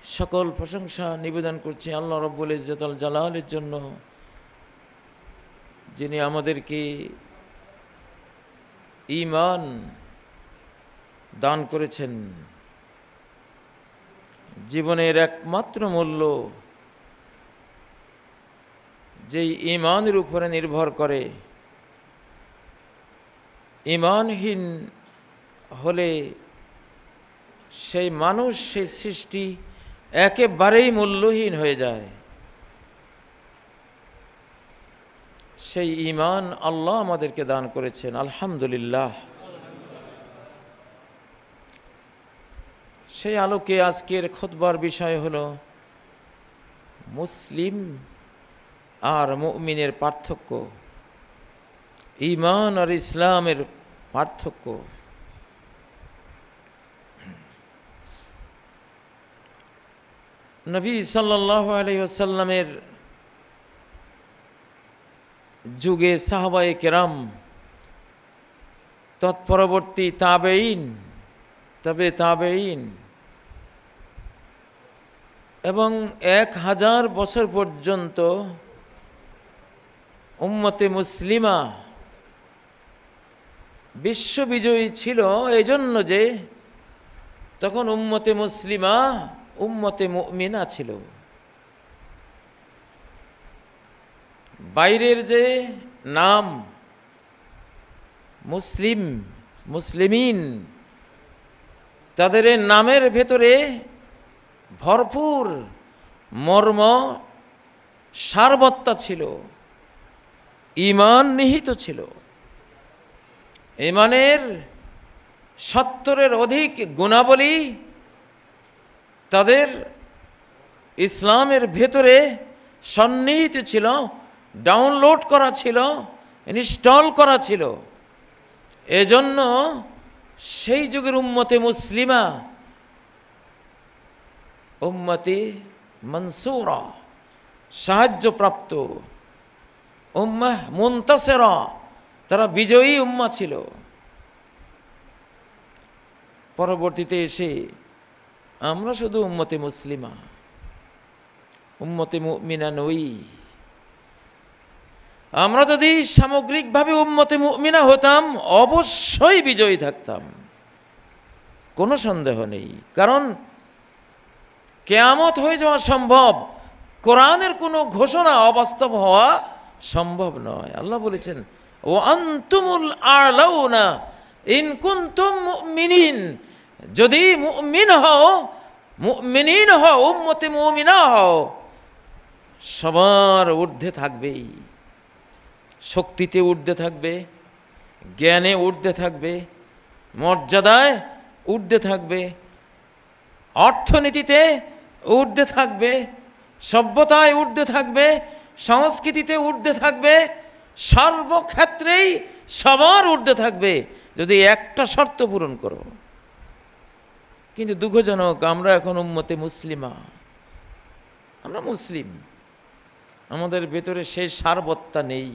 সকল প্রশংসা নিবেদন করছি আল্লাহ রব্বুল ইজ্জত আল জালালের জন্য, যিনি আমাদেরকে ঈমান দান করেছেন। জীবনের একমাত্র মূল্য যেই ঈমানের উপরে নির্ভর করে। ঈমানহীন হলে সেই মানুষ, সেই সৃষ্টি একেবারেই মূল্যহীন হয়ে যায়। সেই ঈমান আল্লাহ আমাদেরকে দান করেছেন, আলহামদুলিল্লাহ। সেই আলোকে আজকের খুতবার বিষয় হলো মুসলিম আর মুমিনের পার্থক্য, ঈমান আর ইসলামের পার্থক্য। নবী সাল্লাল্লাহু আলাইহি ওয়াসাল্লামের যুগে সাহাবায়ে কেরাম, তৎপরবর্তী তাবেঈন, তবে তাবেঈন এবং 1000 বছর পর্যন্ত উম্মতে মুসলিমা বিশ্ববিজয়ী ছিল। এজন্য যে তখন উম্মতে মুসলিমা উম্মতে মুমিনা ছিল। বাইরের যে নাম মুসলিম, মুসলিমিন, তাদের নামের ভেতরে ভরপুর মর্ম সারবত্তা ছিল, ঈমান নিহিত ছিল। ঈমানের 70-এর অধিক গুণাবলী তাদের ইসলামের ভেতরে সন্নিহিত ছিল, ডাউনলোড করা ছিল, ইনস্টল করা ছিল। এজন্য সেই যুগের উম্মতে মুসলিমা উম্মতে মনসুরা, সাহায্যপ্রাপ্ত, উম্মাহ মুনতাসিরা, তারা বিজয়ী উম্মাহ ছিল। পরবর্তীতে এসে আমরা শুধু উম্মতে মুসলিমা, উম্মতে মুমিনা নই। আমরা যদি সামগ্রিকভাবে উম্মতে মুমিনা হতাম অবশ্যই বিজয়ী থাকতাম, কোনো সন্দেহ নেই। কারণ কিয়ামত হয়ে যাওয়া সম্ভব, কোরআনের কোনো ঘোষণা অবাস্তব হওয়া সম্ভব নয়। আল্লাহ বলেছেন, ও আনতুমুল আ'লাউনা ইন কুনতুম মুমিনিন, যদি মুমিন হও, মুমিনিন হও, উম্মতে মুমিনা হও, সবার ঊর্ধ্বে থাকবেই। শক্তিতে ঊর্ধ্বে থাকবে, জ্ঞানে ঊর্ধ্বে থাকবে, মর্যাদায় ঊর্ধ্বে থাকবে, অর্থনীতিতে ঊর্ধ্বে থাকবে, সভ্যতায় ঊর্ধ্বে থাকবে, সংস্কৃতিতে ঊর্ধ্বে থাকবে, সর্বক্ষেত্রেই সবার ঊর্ধ্বে থাকবে যদি একটা শর্ত পূরণ করো। কিন্তু দুঃখজনক, আমরা এখন উম্মতে মুসলিমা, আমরা মুসলিম, আমাদের ভেতরে সেই সারবত্তা নেই,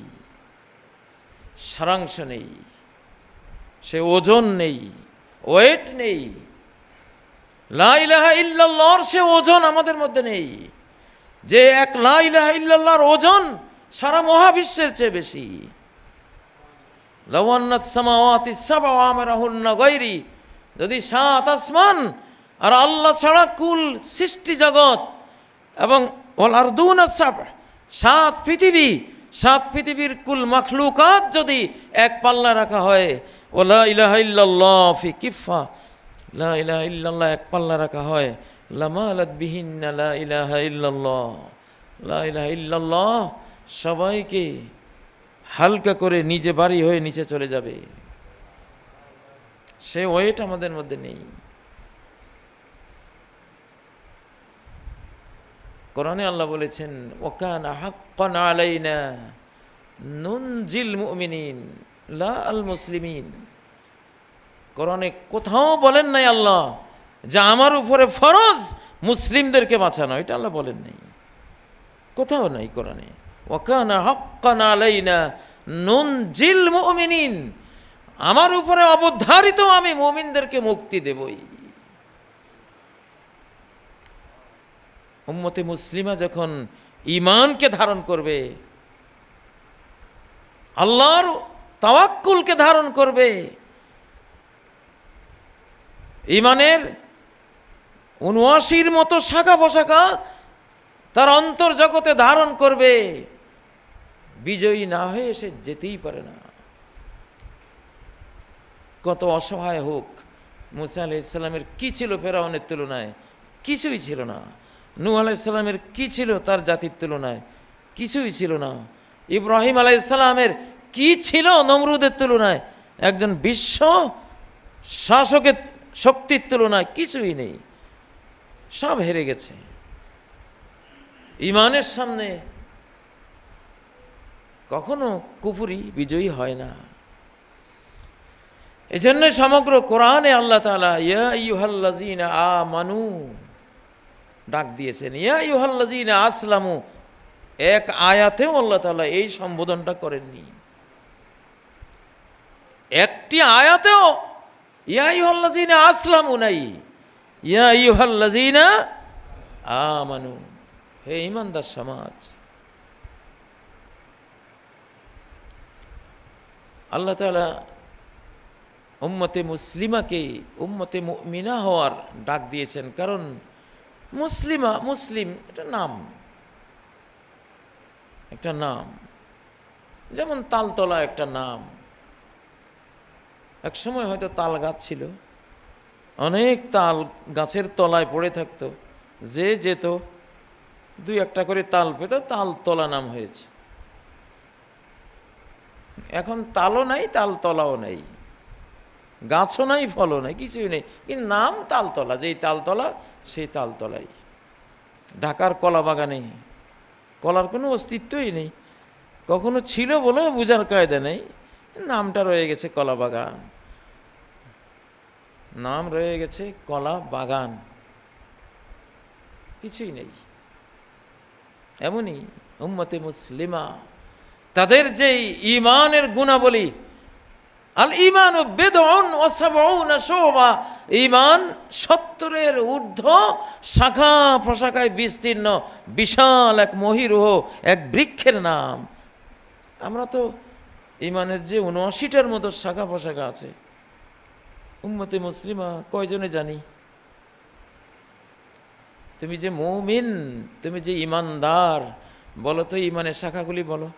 সারাংশ নেই, সে ওজন নেই, ওয়েট নেই। লা ইলাহা ইল্লাল্লাহর সে ওজন আমাদের মধ্যে নেই, যে এক লা ইলাহা ইল্লাল্লাহর ওজন সারা মহাবিশ্বের চেয়ে বেশি। লাউ আন্নাস সামাওয়াতি সাব'উ আমারাহুন্না গায়রি, যদি 7 আসমান আর আল্লাহ ছাড়া কুল সৃষ্টি জগৎ এবং ওয়াল আরদুনা সাব', 7 পৃথিবী, 7 পৃথিবীর কুল মাখলুকাত যদি এক পাল্লা রাখা হয়, ও লা ইলাহা ইল্লাল্লাহ ফি কিফা, লা ইলাহা ইল্লাল্লাহ এক পাল্লা রাখা হয়, লামালাত বিহিন্না লা ইলাহা ইল্লাল্লাহ, লা ইলাহা ইল্লাল্লাহ সবাইকে হালকা করে নিজে বাড়ি হয়ে নিচে চলে যাবে। সে ওয়েট আমাদের মধ্যে নেই। কোরআনে আল্লাহ বলেছেন, ওয়াকানা হাক্কান আলাইনা নুনজিল মুমিনিন লা আল মুসলিমিন। কোরআনে কোথাও বলেন নাই আল্লাহ যে আমার উপরে ফরজ মুসলিমদেরকে বাঁচানো, এটা আল্লাহ বলেন নাই, কোথাও নাই কোরআনে। ওয়াকানা হাক্কান আলাইনা নুনজিল মুমিনিন, আমার উপরে অবধারিত আমি মুমিনদেরকে মুক্তি দেবই। উম্মতে মুসলিমা যখন ঈমানকে ধারণ করবে, আল্লাহর তাওয়াক্কুলকে ধারণ করবে, ঈমানের ৭৯-র মতো শাখা প্রশাখা তার অন্তর জগতে ধারণ করবে, বিজয়ী না হয়ে সে যেতেই পারে না। কত অসহায় হোক, মুসা আলাইহিস সালামের কি ছিল ফেরাউনের তুলনায়? কিছুই ছিল না। নূহ আলাইহিস সালামের কি ছিল তার জাতির তুলনায়? কিছুই ছিল না। ইব্রাহিম আলাইহিস সালামের কি ছিল নমরুদের তুলনায়? একজন বিশ্ব শাসকের শক্তির তুলনায় কিছুই নেই, সব হেরে গেছে। ঈমানের সামনে কখনো কুফরি বিজয়ী হয় না। এজন্য সমগ্র কোরআনে আল্লাহ তাআলা ইয়া আইয়ুহাল্লাযীনা আমানু ডাক দিয়েছেন, ইয়া আইয়ুহাল্লাযীনা আসলামু। এক আয়াতেও আল্লাহ তাআলা এই সম্বোধনটা করেননি। একটি আয়াতেও ইয়া আইয়ুহাল্লাযীনা আসলামু নাই, ইয়া আইয়ুহাল্লাযীনা আমানু। হে ঈমানদার সমাজ, আল্লাহ তাআলা উম্মতে মুসলিমাকে উম্মতে মুমিনা হওয়ার ডাক দিয়েছেন। কারণ মুসলিমা, মুসলিম এটা নাম, একটা নাম। যেমন তালতলা একটা নাম। এক সময় হয়তো তাল গাছ ছিল, অনেক তাল গাছের তলায় পড়ে থাকতো, যে যেত দুই একটা করে তাল পেত, তালতলা নাম হয়েছে। এখন তালও নাই, তালতলাও নাই, গাছও নাই, ফলও নাই, কিছুই নেই, কিন্তু নাম তালতলা। যেই তালতলা সেই তালতলাই। ঢাকার কলা বাগানে কলার কোনো অস্তিত্বই নেই, কখনো ছিল বলেও বোঝার কায়দা নেই, নামটা রয়ে গেছে কলা বাগান, নাম রয়ে গেছে কলা বাগান, কিছুই নেই। এমনই উম্মতে মুসলিমা, তাদের যেই ঈমানের গুণাবলী, আল ঈমানু বিদউন ওয়া সাবউনা শুবা, ঈমান ৭০-এর ঊর্ধ্ব শাখা প্রশাখায় বিস্তীর্ণ বিশাল এক মহিরুহ, এক বৃক্ষের নাম। আমরা তো ঈমানের যে ৭৯টার মতো শাখা প্রশাখা আছে, উম্মতে মুসলিমা কয়জনে জানি? তুমি যে মুমিন, তুমি যে ঈমানদার, বলো তো ঈমানের শাখাগুলি বলো,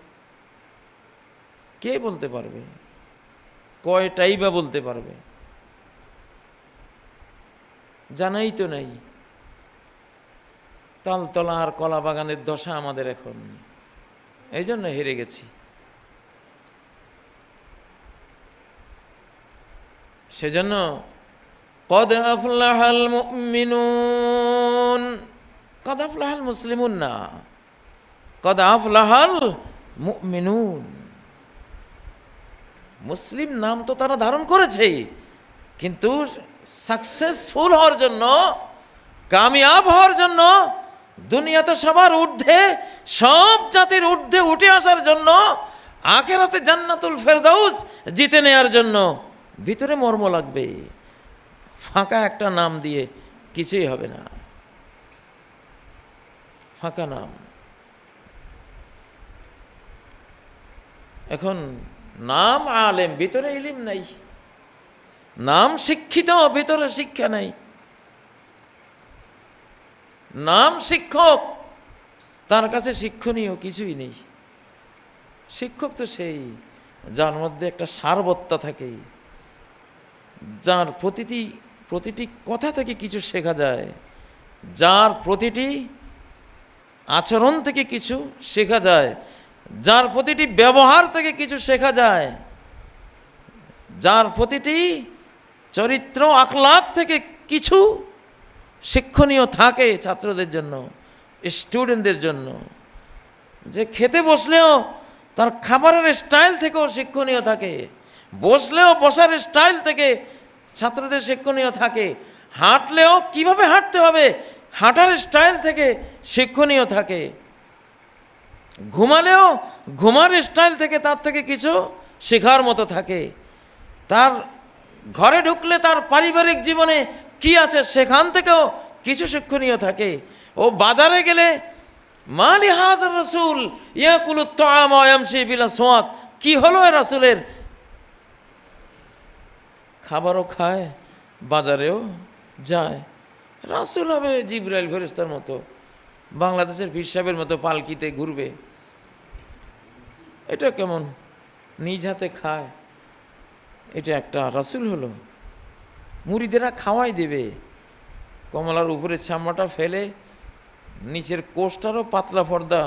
কে বলতে পারবে? কয়টাই বা বলতে পারবে? জানাই তো নাই। তালতলা আর কলা বাগানের দশা আমাদের এখন, এই জন্য হেরে গেছি। সেজন্য কদ আফলাহাল মুমিনুন, কদ আফলাহাল মুসলিমুন না, কদ আফলাহাল মুমিনুন। মুসলিম নাম তো তারা ধারণ করেছে, কিন্তু সাকসেসফুল হওয়ার জন্য, কামিয়াব হওয়ার জন্য, দুনিয়াতে সবার ঊর্ধ্বে, সব জাতির ঊর্ধ্বে উঠে আসার জন্য, আখিরাতে জান্নাতুল ফেরদাউস জিতে নেয়ার জন্য ভিতরে মর্ম লাগবে। ফাঁকা একটা নাম দিয়ে কিছুই হবে না, ফাঁকা নাম। এখন নাম আলেম, ভিতরে ইলিম নাই, নাম শিক্ষিত, ভিতরে শিক্ষা নাই। নাম শিক্ষক, তার কাছে শিক্ষণীয় কিছুই নেই। শিক্ষক তো সেই যার মধ্যে একটা সারবত্তা থাকে, যার প্রতিটি কথা থেকে কিছু শেখা যায়, যার প্রতিটি আচরণ থেকে কিছু শেখা যায়, যার প্রতিটি ব্যবহার থেকে কিছু শেখা যায়, যার প্রতিটি চরিত্র আখলাক থেকে কিছু শিক্ষণীয় থাকে ছাত্রদের জন্য, স্টুডেন্টদের জন্য। যে খেতে বসলেও তার খাবারের স্টাইল থেকেও শিক্ষণীয় থাকে, বসলেও বসার স্টাইল থেকে ছাত্রদের শিক্ষণীয় থাকে, হাঁটলেও কিভাবে হাঁটতে হবে হাঁটার স্টাইল থেকে শিক্ষণীয় থাকে, ঘুমালেও ঘুমার স্টাইল থেকে তার থেকে কিছু শেখার মতো থাকে, তার ঘরে ঢুকলে তার পারিবারিক জীবনে কি আছে সেখান থেকেও কিছু শিক্ষণীয় থাকে। ও বাজারে গেলে মালি হাজার রাসূল ইয়াকুলুত তাআম ওয়া ইয়ামশি বিল আসওয়াক, কি হলো এ রাসূলের? খাবারও খায়, বাজারেও যায়। রাসূল হবে জিবরাইল ফেরেশতার মতো, বাংলাদেশের পীর সাহেবের মতো পালকিতে ঘুরবে? এটা কেমন? নিজ হাতে খায়, এটা একটা রাসূল হলো? মুরিদেরা খাওয়াই দেবে, কমলার উপরের চামড়াটা ফেলে নিচের কোষটারও পাতলা পর্দা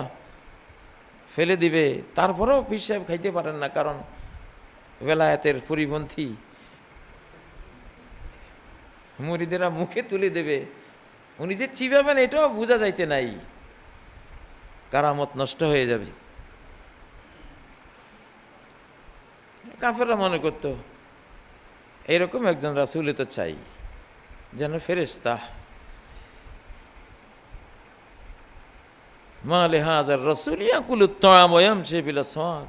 ফেলে দিবে, তারপরেও পীর সাহেব খাইতে পারেন না, কারণ বেলায়েতের পরিপন্থী। মুরিদেরা মুখে তুলে দেবে, উনি যে চিবাবেন এটাও বোঝা যাইতে নাই, কারামত নষ্ট হয়ে যাবে। কাফেররা মনে করতো এরকম একজন রাসূল তো চাই, যেন ফেরেশতা। মালে হাজার রাসূল ইয়াকুলুত তাআম ওয়া ইয়ামশি বিল আসওয়াক।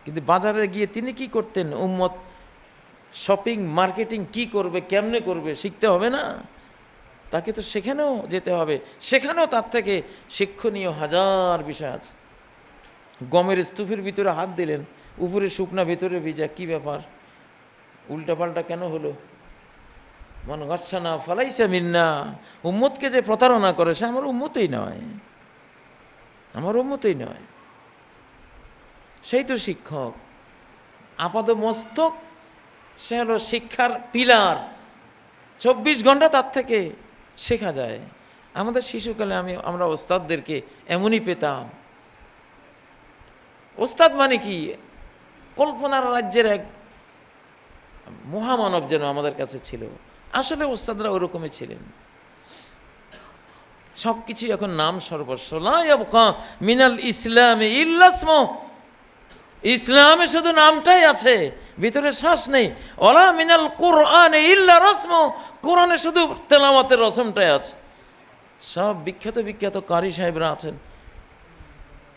কিন্তু বাজারে গিয়ে তিনি কি করতেন? উম্মত শপিং মার্কেটিং কি করবে, কেমনে করবে শিখতে হবে না? তাকে তো সেখানেও যেতে হবে, সেখানেও তার থেকে শিক্ষণীয় হাজার বিষয় আছে। গমের স্তূপের ভিতরে হাত দিলেন, উপরে শুকনা ভিতরে ভিজা, কি ব্যাপার? উল্টাপাল্টা কেন হলো? মান গাসসানা ফালাইসা মিন্না। উম্মতকে যে প্রতারণা করে সে আমার উম্মতই নয়, আমার উম্মতই নয়। সেই তো শিক্ষক, আপাত মস্তক, সে হলো শিক্ষার পিলার। 24 ঘন্টা তার থেকে শেখা যায়। আমাদের শিশুকালে আমরা ওস্তাদদেরকে এমনই পেতাম। ওস্তাদ মানে কি? কল্পনার রাজ্যের এক মহামানব যেন আমাদের কাছে ছিল। আসলে ওস্তাদরা ওরকমই ছিলেন। সব কিছু এখন নাম সর্বস্ব। লা ইয়াবকা মিনাল ইসলামে ইল্লা ইসমুহু। ইসলামে শুধু নামটাই আছে, ভিতরে শ্বাস নেই। ওয়ালা মিনাল কুরআনে ইল্লা রাসমুহু। কোরআনে শুধু তেলাওয়াতের রসমটাই আছে। সব বিখ্যাত বিখ্যাত কারি সাহেবরা আছেন।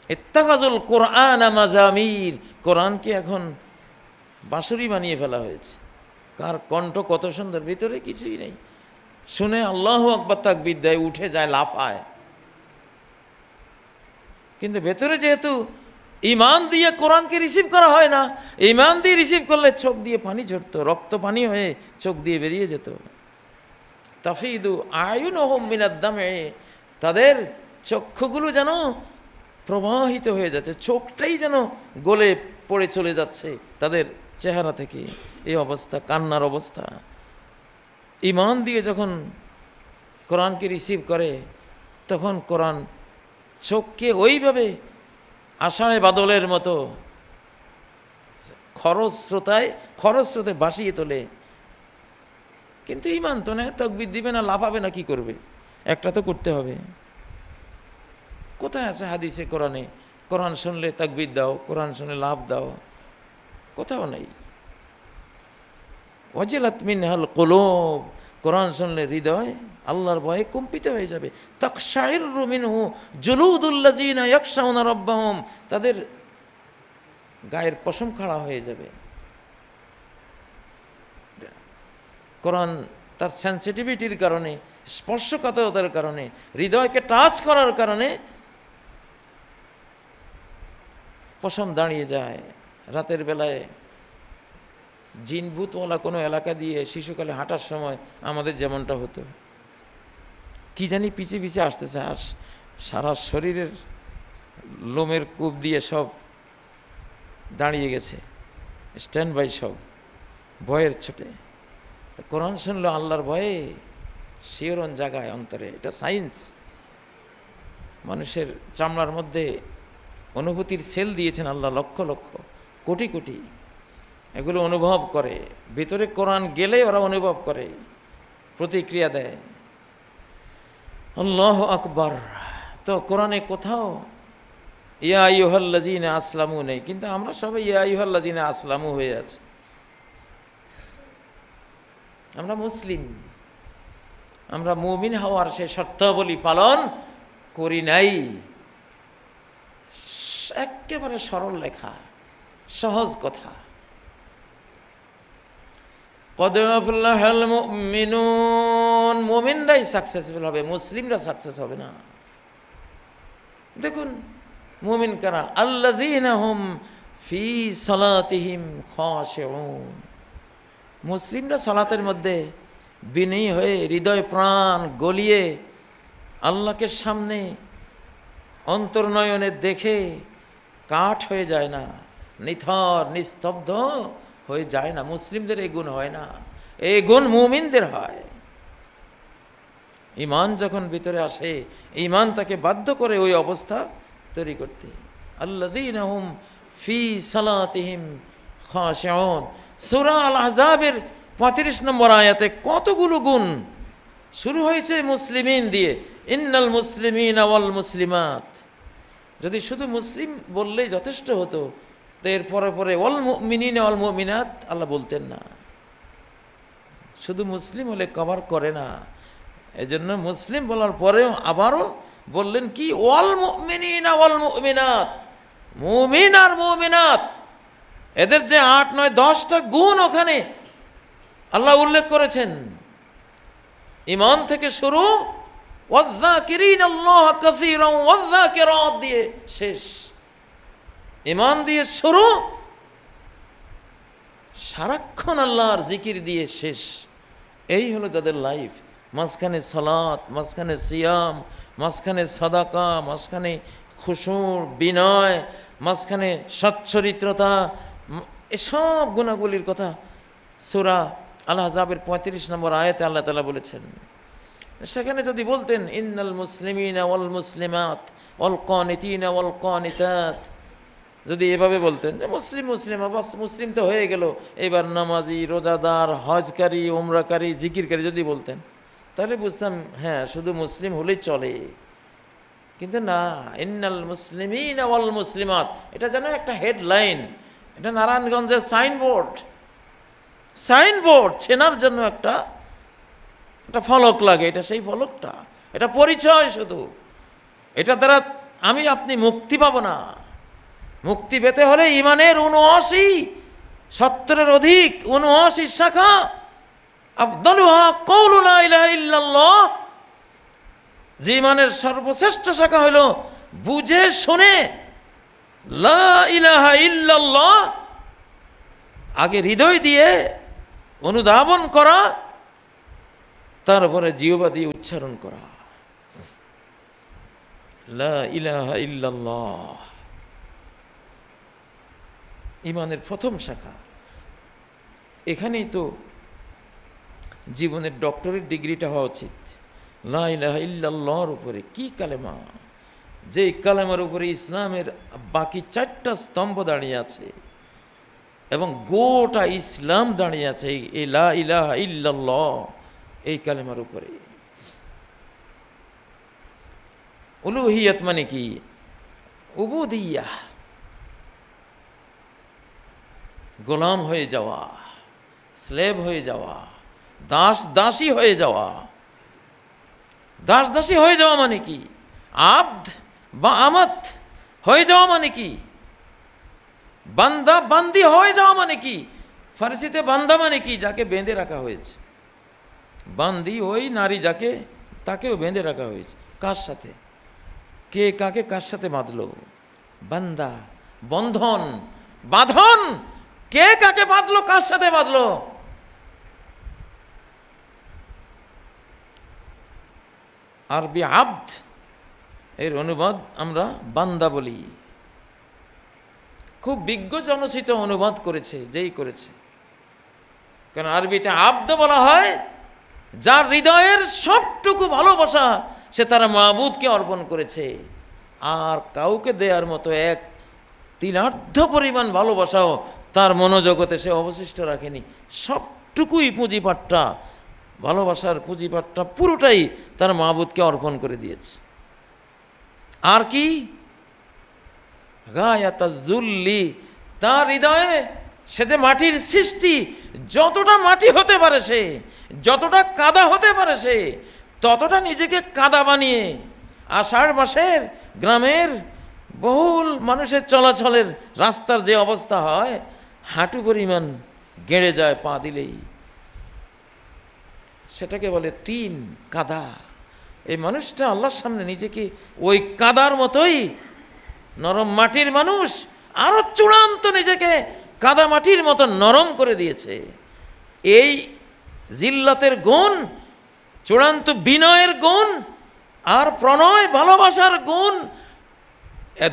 ইত্তাখাযুল কুরআনা মাযামির। কোরআনকে এখন বাঁশুরি বানিয়ে ফেলা হয়েছে। কার কণ্ঠ কত সুন্দর, ভিতরে কিছুই নেই। শুনে আল্লাহু আকবার তাকবীর দেয়, উঠে যায়, লাফায়। কিন্তু ভেতরে যেহেতু ঈমান দিয়ে কোরআনকে রিসিভ করা হয় না, ঈমান দিয়ে রিসিভ করলে চোখ দিয়ে পানি ঝরতো, রক্ত পানি হয়ে চোখ দিয়ে বেরিয়ে যেত। তাফিদু আয়ুনুহুম মিনাদ দামে। তাদের চক্ষুগুলো যেন প্রবাহিত হয়ে যাচ্ছে, চোখটাই যেন গলে পড়ে চলে যাচ্ছে তাদের চেহারা থেকে। এই অবস্থা, কান্নার অবস্থা। ঈমান দিয়ে যখন কোরআনকে রিসিভ করে, তখন কোরআন চোখকে ওইভাবে আষাঢ়ে বাদলের মতো খরস্রোতে ভাসিয়ে তোলে। কিন্তু ঈমান তো না, তাকবীর দিবে না, লাফাবে না, কি করবে? একটা তো করতে হবে। কোথায় আছে হাদিসে, কোরআনে কোরআন শুনলে তাকবীর দাও, কোরআন শুনলে লাফ দাও? কোথাও নেই। ওয়াজিলাত মিনহাল কুলুব। কোরআন শুনলে হৃদয় আল্লাহর ভয়ে কম্পিত হয়ে যাবে। তাকশাইরু মিনহু জুলুদুল্লাযিনা ইয়াখশাউনা রাব্বাহুম। তাদের গায়ের পশম খাড়া হয়ে যাবে। কোরআন তার সেন্সিটিভিটির কারণে, স্পর্শকাতরতার কারণে, হৃদয়কে টাচ করার কারণে পশম দাঁড়িয়ে যায়। রাতের বেলায় জিনভূতওয়ালা কোনো এলাকা দিয়ে শিশুকালে হাঁটার সময় আমাদের যেমনটা হতো, কি জানি পিছে পিছে আসতেছে, আর সারা শরীরের লোমের কূপ দিয়ে সব দাঁড়িয়ে গেছে, স্ট্যান্ড বাই, সব ভয়ের ছোটে। কোরআন শুনলো আল্লাহর ভয়ে শিহরণ জাগায় অন্তরে। এটা সায়েন্স। মানুষের চামড়ার মধ্যে অনুভূতির সেল দিয়েছেন আল্লাহ, লক্ষ লক্ষ কোটি কোটি। এগুলো অনুভব করে, ভিতরে কোরআন গেলে ওরা অনুভব করে, প্রতিক্রিয়া দেয়। আল্লাহু আকবার। তো কোরআনে কোথাও ইয়া আইয়ুহাল্লাযীনা আসলামু নেই, কিন্তু আমরা সবাই ইয়া আইয়ুহাল্লাযীনা আসলামু হয়ে আছি। আমরা মুসলিম, আমরা মুমিন হওয়ার সেই শর্তাবলী পালন করি নাই। একেবারে সরল লেখা, সহজ কথা। কদ আফলাহাল মুমিনুন, মুমিনরাই সাকসেসফুল হবে, মুসলিমরা সাকসেস হবে না। দেখুন মুমিন কারা, আল্লাযীনা হুম ফি সালাতিহিম খাশিউন, মুসলিমরা সালাতের মধ্যে বিনয়ী হয়ে হৃদয় প্রাণ গলিয়ে আল্লাহকে সামনে অন্তর্নয়নে দেখে কাঠ হয়ে যায় না, নিথর নিস্তব্ধ হয়ে যায় না। মুসলিমদের এই গুণ হয় না, এই গুণ মুমিনদের হয়। ঈমান যখন ভিতরে আসে, ঈমান তাকে বাধ্য করে ওই অবস্থা তৈরি করতে। আল্লাযীনা হুম ফি সালাতিহিম খাশিউন। সূরা আল আহজাবের 35 নম্বর আয়াতে কতগুলো গুণ শুরু হয়েছে মুসলিমিন দিয়ে, ইন্নাল মুসলিমিনা ওয়াল মুসলিমাত। যদি শুধু মুসলিম বললেই যথেষ্ট হতো, তো এর পরে পরে ওয়াল মুমিনিনা ওয়াল মুমিনাত আল্লাহ বলতেন না। শুধু মুসলিম হলে কভার করে না, এজন্য মুসলিম বলার পরেও আবারও বললেন কি, ওয়াল মুমিনিনা ওয়াল মুমিনাত, মুমিন আর মুমিনাত, এদের যে 8, 9, 10টা গুণ ওখানে আল্লাহ উল্লেখ করেছেন। ঈমান থেকে শুরু, ওয়াযযাকিরিনাল্লাহ কাসীরান ওয়াযযাকিরাত দিয়ে শেষ। ঈমান দিয়ে শুরু, সারাক্ষণ আল্লাহর জিকির দিয়ে শেষ। এই হলো যাদের লাইফ। মাঝখানে সালাত, মাঝখানে সিয়াম, মাঝখানে সাদাকা, মাঝখানে খুশুর বিনয়, মাঝখানে সচ্চরিত্রতা, এসব গুণাগুলির কথা সূরা আল আহজাবের 35 নম্বর আয়াতে আল্লাহ তাআলা বলেছেন। সেখানে যদি বলতেন ইন্নাল মুসলিমিনা ওয়াল মুসলিমাত ওয়াল কানিতিনা ওয়াল কানিতাত, যদি এভাবে বলতেন যে মুসলিম মুসলিমা, বাস মুসলিম তো হয়ে গেল, এবার নামাজি, রোজাদার, হজকারী, উমরাকারী, জিকিরকারী যদি বলতেন, তাহলে বুঝতাম হ্যাঁ শুধু মুসলিম হলেই চলে। কিন্তু না, ইন্নাল মুসলিমিনা ওয়াল মুসলিমাত, এটা যেন একটা হেডলাইন, এটা নারায়ণগঞ্জের সাইনবোর্ড, সাইনবোর্ড চেনার জন্য একটা ফলক লাগে, এটা সেই ফলকটা, এটা পরিচয় শুধু। এটা দ্বারা আমি আপনি মুক্তি পাবো না। মুক্তি পেতে হলে ঈমানের 70-এর অধিক 79 শাখা, আফদালুহা কাউলু লা ইলাহা ইল্লাল্লাহ, যে ঈমানের সর্বশ্রেষ্ঠ শাখা হলো বুঝে শুনে লা ইলাহা ইল্লাল্লাহ আগে হৃদয় দিয়ে অনুধাবন করা, তারপরে জিহ্বা দিয়ে উচ্চারণ করা, লা ইলাহা ইল্লাল্লাহ। ঈমানের প্রথম শাখা। এখানেই তো জীবনের ডক্টরেট ডিগ্রিটা হওয়া উচিত। লা ইলাহা ইল্লাল্লাহর উপরে কি কালেমা, যেই কালেমার উপরে ইসলামের বাকি 4টা স্তম্ভ দাঁড়িয়ে আছে এবং গোটা ইসলাম দাঁড়িয়ে আছে এই লা ইলাহা ইল্লাল্লাহ, এই কালেমার উপরে। উলুহিয়াত মানে কি? উবুদিয়াহ, গোলাম হয়ে যাওয়া, স্লেভ হয়ে যাওয়া, দাস দাসী হয়ে যাওয়া। দাস দাসী হয়ে যাওয়া মানে কি? আব্দ বা আমাত হয়ে যাওয়া মানে কি? বান্দা বান্দি হয়ে যাওয়া মানে কি? ফারসিতে বান্দা মানে কি? যাকে বেঁধে রাখা হয়েছে। বান্দি ওই নারী যাকে, তাকেও বেঁধে রাখা হয়েছে। কার সাথে? কে কাকে কার সাথে বাঁধলো? বান্দা, বন্ধন, বাঁধন, কে কাকে বাঁধলো, কার সাথে বাঁধলো? আরবি আব্দ এর অনুবাদ আমরা বান্দা বলি। খুব বিজ্ঞ জনচিত অনুবাদ করেছে, যেই করেছে। কারণ আরবিতে আব্দ বলা হয় যার হৃদয়ের সবটুকু ভালোবাসা সে তার মাবুদকে অর্পণ করেছে, আর কাউকে দেওয়ার মতো 1/3 পরিমাণ ভালোবাসাও তার মনোজগতে সে অবশিষ্ট রাখেনি। সবটুকুই পুঁজিপাটটা, ভালোবাসার পুঁজিপাটটা পুরোটাই তার মাবুদকে অর্পণ করে দিয়েছে। আর কি? গায়াতাযুল্লি, তার হৃদয়ে সে যে মাটির সৃষ্টি, যতটা মাটি হতে পারে সে, যতটা কাদা হতে পারে সে, ততটা নিজেকে কাদা বানিয়ে আষাঢ় মাসের গ্রামের বহুল মানুষের চলাচলের রাস্তার যে অবস্থা হয়, হাঁটু পরিমাণ গেড়ে যায় পা দিলেই, সেটাকে বলে তিন, কাদা। এই মানুষটা আল্লাহর সামনে নিজেকে ওই কাদার মতোই, নরম মাটির মানুষ আরো চূড়ান্ত নিজেকে কাদা মাটির মতো নরম করে দিয়েছে। এই জিল্লাতের গুণ, চূড়ান্ত বিনয়ের গুণ আর প্রণয় ভালোবাসার গুণ,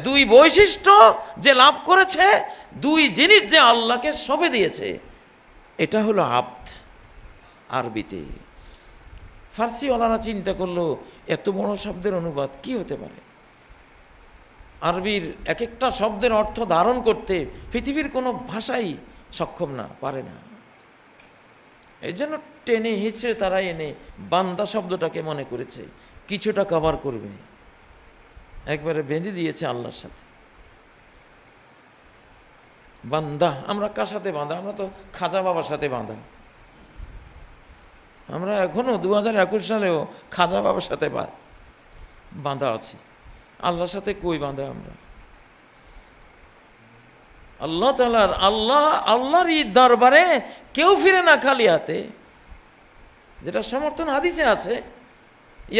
দুই বৈশিষ্ট্য যে লাভ করেছে, দুই জিনিস যে আল্লাহকে সঁপে দিয়েছে, এটা হলো আব্দ আরবিতে। ফার্সিওয়ালারা চিন্তা করলো এত বড় শব্দের অনুবাদ কি হতে পারে। আরবির এক একটা শব্দের অর্থ ধারণ করতে পৃথিবীর কোনো ভাষাই সক্ষম না, পারে না। এই জন্য টেনে হিচড়ে তারা এনে বান্দা শব্দটাকে মনে করেছে কিছুটা কভার করবে, একবারে বেঁধে দিয়েছে আল্লাহর সাথে। বান্দা, আমরা কার সাথে বাঁধা? আমরা তো খাজা বাবার সাথে বাঁধা। আমরা এখনো 2021 সালেও খাজা বাবার সাথে বাঁধা আছি, আল্লাহর সাথে কই বাঁধা আমরা? আল্লাহ তাআলার আল্লাহর এই দরবারে কেউ ফিরে না খালি হাতে, যেটা সমর্থন হাদিসে আছে,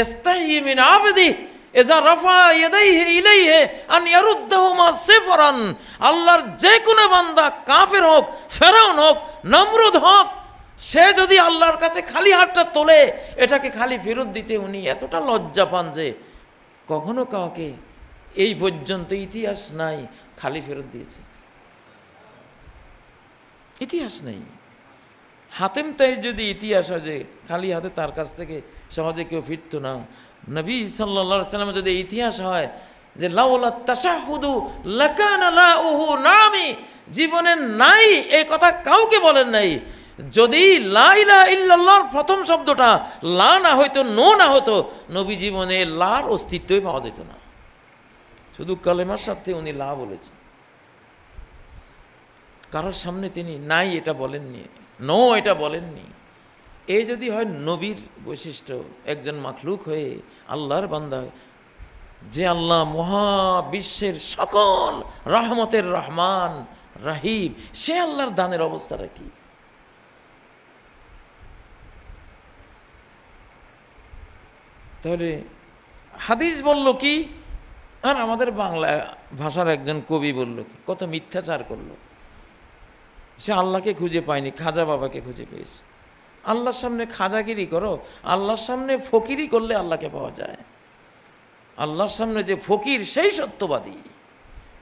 ইস্তাহি মিন আবদি ইযা রাফা ইয়াদাইহি ইলাইহি আন ইয়ারুদ্দাহুমা সিফরান। আল্লাহর যে কোনো বান্দা, কাফের হোক, ফেরাউন হোক, নমরুদ হোক, সে যদি আল্লাহর কাছে খালি হাতটা তোলে, এটাকে খালি ফেরত দিতে উনি এতটা লজ্জা পান যে কখনো কাউকে এই পর্যন্ত ইতিহাস নাই খালি ফেরত দিয়েছে, ইতিহাস নেই। হাতেম তাই যদি ইতিহাস হয় যে খালি হাতে তার কাছ থেকে সহজে কেউ ফিরত না, নবী সাল্লাল্লাহু আলাইহি ওয়াসাল্লাম যদি ইতিহাস হয় যে লাউলা তাশাহুদু লাকানা লাউহু নামি, জীবনে নাই এই কথা কাউকে বলেন নাই। যদি লা ইলাহা ইল্লাল্লাহর প্রথম শব্দটা লা না হইতো, নো না হতো, নবী জীবনে লার অস্তিত্বই পাওয়া যেত না। শুধু কালেমার সাথে উনি লা বলেছেন, কারোর সামনে তিনি নাই এটা বলেননি, নো এটা বলেননি। এই যদি হয় নবীর বৈশিষ্ট্য, একজন মাখলুক হয়ে আল্লাহর বান্দা, যে আল্লাহ মহাবিশ্বের সকল রহমতের রহমান রাহিম, সে আল্লাহর দানের অবস্থাটা কি? তাহলে হাদিস বলল কি, আর আমাদের বাংলা ভাষার একজন কবি বলল কি, কত মিথ্যাচার করলো। সে আল্লাহকে খুঁজে পায়নি, খাজা বাবাকে খুঁজে পেয়েছে। আল্লাহর সামনে খাজাগিরি করো, আল্লাহর সামনে ফকিরি করলে আল্লাহকে পাওয়া যায়। আল্লাহর সামনে যে ফকির, সেই সত্যবাদী।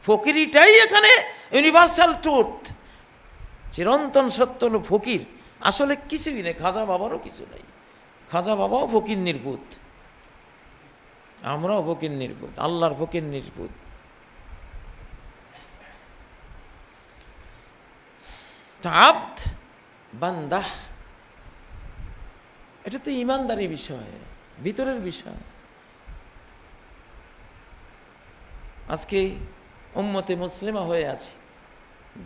ফকিরিটাই এখানে ইউনিভার্সাল ট্রুথ, চিরন্তন সত্য হলো ফকির। আসলে কিছুই নেই, খাজা বাবারও কিছু নেই। খাজা বাবাও ফকির নির্বুত, আমরাও ফকির নির্বুত, আল্লাহর ফকির নির্বুত। আব্দ বান্দা, এটা তো ইমানদারি বিষয়, ভিতরের বিষয়। আজকে উম্মতে মুসলিমা হয়ে আছে,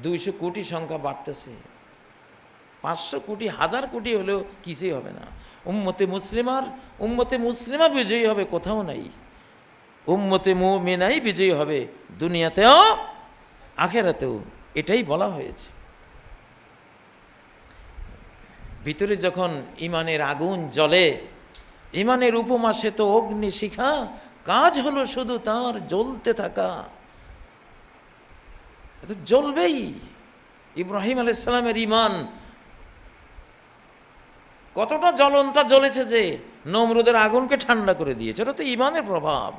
200 কোটি সংখ্যা বাড়তেছে, 500 কোটি, 1000 কোটি হলেও কিছুই হবে না। উম্মতে মুসলিমা বিজয়ী হবে কোথাও নাই, উম্মতে মুমিনাই বিজয়ী হবে দুনিয়াতেও আখিরাতেও, এটাই বলা হয়েছে। ভিতরে যখন ইমানের আগুন জ্বলে, ইমানের উপমা সে তো অগ্নিশিখা, কাজ হলো শুধু তার জ্বলতে থাকা, এটা জ্বলবেই। ইব্রাহিম আলাইহিস সালামের ইমান কতটা জ্বলনটা জ্বলেছে যে নমরুদের আগুনকে ঠান্ডা করে দিয়েছে। এটা তো ইমানের প্রভাব,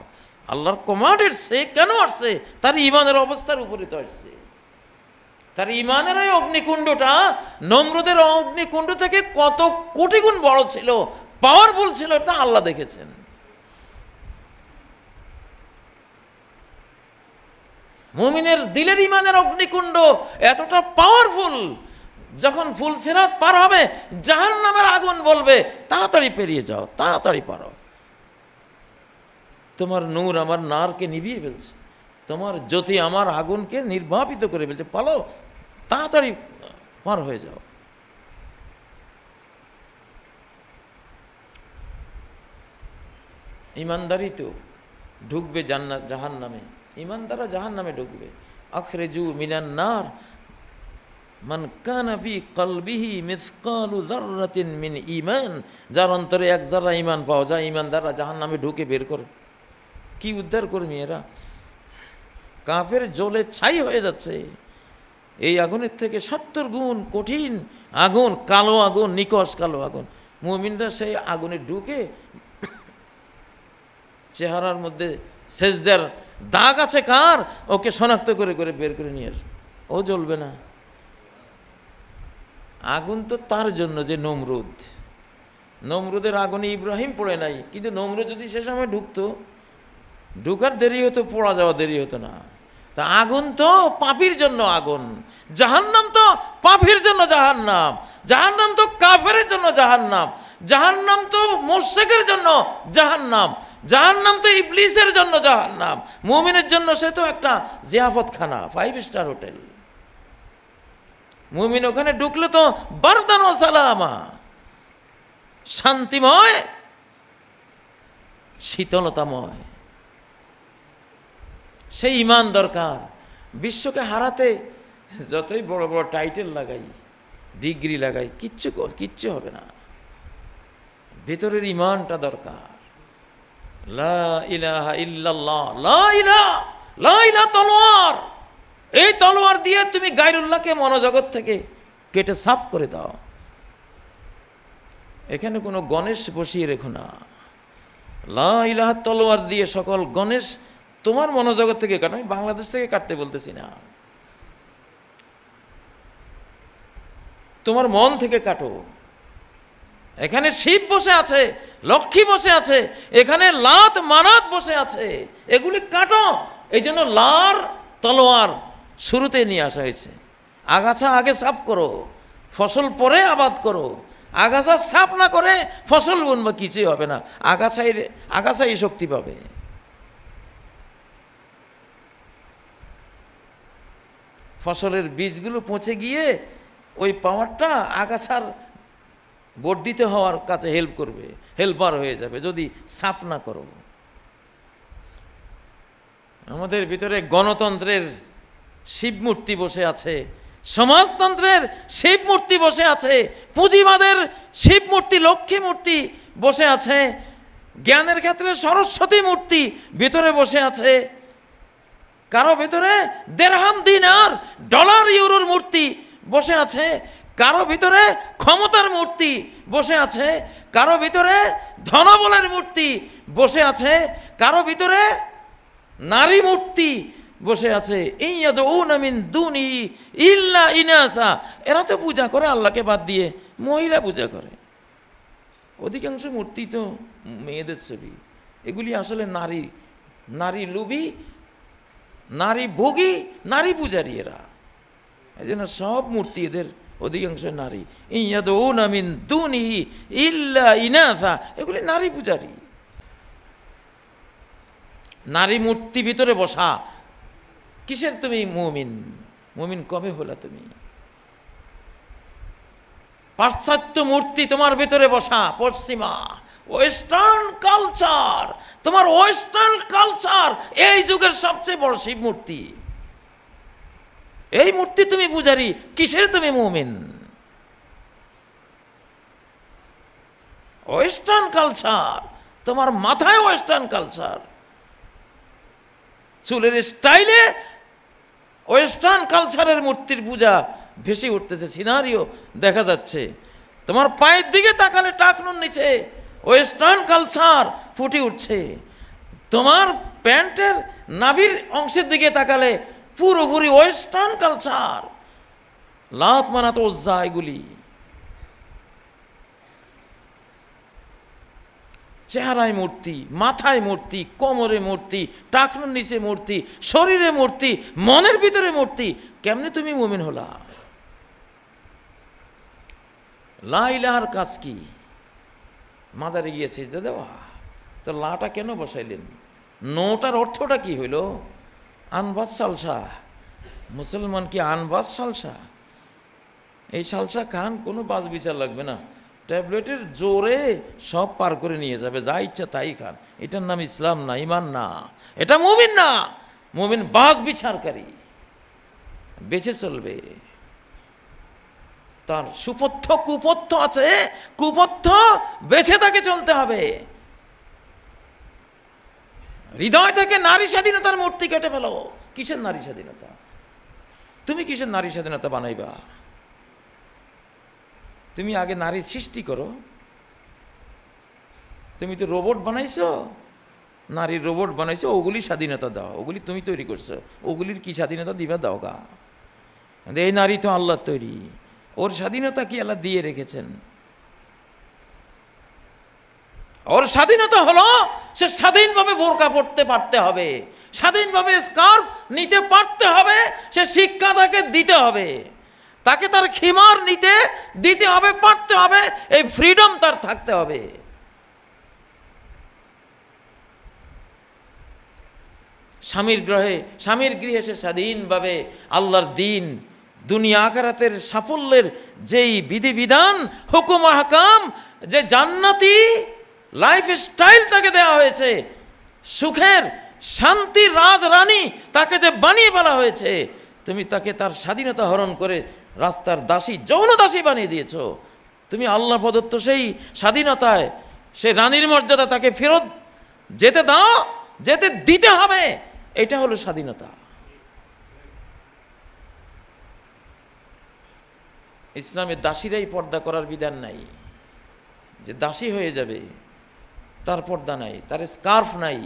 আল্লাহর কমান্ড এসছে, কেন আসছে? তার ইমানের অবস্থার উপরে তো আসছে। তার ইমানের ওই অগ্নিকুণ্ডটা নমরুদের অগ্নিকুণ্ড থেকে কত কোটি গুণ বড় ছিল, পাওয়ারফুল ছিল, এটা আল্লাহ দেখেছেন। মুমিনের দিলের ইমানের অগ্নিকুণ্ড এতটা পাওয়ারফুল, যখন ফুলসিরাত পার হবে জাহান্নামের আগুন বলবে তাড়াতাড়ি পেরিয়ে যাও, তাড়াতাড়ি পারো। তোমার নূর আমার নারকে নিভিয়ে ফেলছে, তোমার জ্যোতি আমার আগুনকে নির্বাপিত করে ফেলছে, পালো, তাড়াতাড়ি পার হয়ে যাও। ইমানদারি তো ঢুকবে জান্নাত জাহান্নামে, ইমানদাররা জাহান্নামে ঢুকবে। আখরেজু মিনান নার, মান কানা ফি কলবিহি মিসকালু যাররাতিন মিন ঈমান, যার অন্তরে এক যারা ঈমান পাওয়া যায়, ঈমানদাররা জাহান্নামে ঢুকে বের করে। কি উদ্ধার কর্মী এরা! কাফের জ্বলে ছাই হয়ে যাচ্ছে। এই আগুনের থেকে 70 গুণ কঠিন আগুন, কালো আগুন, নিকষ কালো আগুন। মুমিনরা সেই আগুনে ঢুকে চেহারার মধ্যে সেজদার দাগ আছে কার, ওকে শনাক্ত করে করে বের করে নিয়ে আসবে। ও জ্বলবে না। আগুন তো তার জন্য যে নমরুদের আগুনে ইব্রাহিম পড়ে নাই, কিন্তু নমরুদ যদি সে সময় ঢুকতো, ঢুকার দেরি হতো, পড়া যাওয়া দেরি হতো না। তা আগুন তো পাপীর জন্য আগুন, জাহান্নাম তো পাপীর জন্য জাহান্নাম, জাহান্নাম তো কাফের জন্য জাহান্নাম, জাহান্নাম তো মুশরিকের জন্য জাহান্নাম, জাহান্নাম তো ইবলিসের জন্য জাহান্নাম। মুমিনের জন্য সে তো একটা জিয়াফতখানা, 5 স্টার হোটেল। মুমিন ওখানে ঢুকলে তো বারদান ওয়া সালামা, শান্তিময়, শীতলতাময়। সেই ঈমান দরকার। বিশ্বকে হারাতে যতই বড় বড় টাইটেল লাগাই, ডিগ্রি লাগাই, কিচ্ছু হবে না। ভেতরের ঈমানটা দরকার। লা ইলাহা ইল্লাল্লাহ, লা ইলাহা তলোয়ার। এই তলোয়ার দিয়ে তুমি গায়রুল্লাহকে মনোজগৎ থেকে কেটে সাফ করে দাও। এখানে কোনো গণেশ বসিয়ে রেখো না। লা ইলাহা তলোয়ার দিয়ে সকল গণেশ তোমার মনোজগৎ থেকে কাটো। আমি বাংলাদেশ থেকে কাটতে বলতেছি না, তোমার মন থেকে কাটো। এখানে শিব বসে আছে, লক্ষ্মী বসে আছে, এখানে লাত মানাত বসে আছে, এগুলি কাটো। এই জন্য লার তলোয়ার শুরুতে নিয়ে আসা হয়েছে। আগাছা আগে সাফ করো, ফসল পরে আবাদ করো। আগাছা সাফ না করে ফসল বুনবা, কিছুই হবে না। আগাছাই শক্তি পাবে। ফসলের বীজগুলো পচে গিয়ে ওই পাওয়ারটা আগাছার বর্ধিত হওয়ার কাছে হেল্পার হয়ে যাবে যদি সাফ না করো। আমাদের ভিতরে গণতন্ত্রের শিব মূর্তি বসে আছে, সমাজতন্ত্রের শিব মূর্তি বসে আছে, পুঁজিবাদের শিব মূর্তি, লক্ষ্মী মূর্তি বসে আছে, জ্ঞানের ক্ষেত্রে সরস্বতী মূর্তি ভিতরে বসে আছে, কারো ভিতরে দেরহাম দিনার ডলার ইউরোর মূর্তি বসে আছে, কারো ভিতরে ক্ষমতার মূর্তি বসে আছে, কারো ভিতরে ধনবলের মূর্তি বসে আছে, কারো ভিতরে নারী মূর্তি বসে আছে। ইয়াদউনা মিন দুনিহি ইল্লা ইনাসা। এরা তো পূজা করে আল্লাহকে বাদ দিয়ে, মহিলা পূজা করে। অধিকাংশ মূর্তি তো মেয়েদের ছবি। এগুলি আসলে নারী লোভী, নারী ভোগী, নারী পূজারী এরা। এই জন্য সব মূর্তি এদের অধিকাংশ নারী। ইয়াদউনা মিন দুনিহি ইল্লা ইনাসা, এগুলি নারী পূজারী। নারী মূর্তি ভিতরে বসা। কিসের তুমি মুমিন কবে হলা তুমি? পাশ্চাত্য মূর্তি তোমার ভিতরে বসা, পশ্চিমা ওয়েস্টার্ন কালচার, তোমার ওয়েস্টার্ন কালচার এই যুগের সবচেয়ে বড় শিব মূর্তি। এই মূর্তি তুমি পূজারী, কিসের তুমি মুমিন? ওয়েস্টার্ন কালচার, তোমার মাথায় ওয়েস্টার্ন কালচার, চুলের স্টাইলে ওয়েস্টার্ন কালচারের মূর্তির পূজা ভেসে উঠতেছে, সিনারিও দেখা যাচ্ছে। তোমার পায়ের দিকে তাকালে টাকনুর নিচে ওয়েস্টার্ন কালচার ফুটে উঠছে, তোমার প্যান্টের নাভির অংশের দিকে তাকালে পুরোপুরি ওয়েস্টার্ন কালচার, লাত মানাত ওজ্জা, এগুলি। চেহারায় মূর্তি, মাথায় মূর্তি, কোমরে মূর্তি, টাকনুর নিচে মূর্তি, শরীরে মূর্তি, মনের ভিতরে মূর্তি। কেমনে তুমি মুমিন হলা? লা ইলাহার কাজ কি? মাজারে গিয়ে সিজদা দেওয়া? তো লাটা কেন বসাইলেন? নোটার অর্থটা কি হইল? আনবাস সালসা। মুসলমান কি আনবাস সালসা? এই সালসা খান, কোনো বাজ বিচার লাগবে না, ট্যাবলেটের জোরে সব পার করে নিয়ে যাবে, যা ইচ্ছা তাই খান। এটার নাম ইসলাম না, ইমান না, এটা মুমিন না। মুমিন বাজ বিচারকারী, বেঁচে চলবে। তার সুপথ্য কুপথ্য আছে, কুপথ্য বেছে তাকে চলতে হবে। হৃদয় থেকে নারী স্বাধীনতার মূর্তি কেটে ফেলো। কিসের নারী স্বাধীনতা? তুমি কিসের নারী স্বাধীনতা বানাইবা? তুমি আগে নারী সৃষ্টি করো। তুমি তো রোবট বানাইছো, নারীর রোবট বানাইছো, ওগুলি স্বাধীনতা দাও। ওগুলি তুমি তৈরি করছো, ওগুলির কি স্বাধীনতা দিবা? দাও গা। এই নারী তো আল্লাহর তৈরি, ওর স্বাধীনতা কি আল্লাহ দিয়ে রেখেছেন? ওর স্বাধীনতা হলো সে স্বাধীনভাবে বোরকা পড়তে পারতে হবে, স্বাধীনভাবে স্কার্ফ নিতে পারতে হবে, সে শিক্ষা তাকে দিতে হবে, তাকে তার খিমার নিতে দিতে হবে, পারতে হবে, এই ফ্রিডম তার থাকতে হবে। স্বামীর গৃহে সে স্বাধীনভাবে আল্লাহর দিন, দুনিয়া আখিরাতের সাফল্যের যেই বিধিবিধান, হুকুম হাকাম, যে জান্নাতি লাইফ স্টাইল তাকে দেওয়া হয়েছে, সুখের শান্তির রাজরানী তাকে যে বানিয়ে ফেলা হয়েছে, তুমি তাকে তার স্বাধীনতা হরণ করে রাস্তার দাসী, যৌন দাসী বানিয়ে দিয়েছ। তুমি আল্লাহ প্রদত্ত সেই স্বাধীনতায় সে রানীর মর্যাদা তাকে ফেরত যেতে দাও, যেতে দিতে হবে। এটা হলো স্বাধীনতা। ইসলামে দাসীরাই পর্দা করার বিধান নাই, যে দাসী হয়ে যাবে তার পর্দা নাই, তার স্কার্ফ নাই,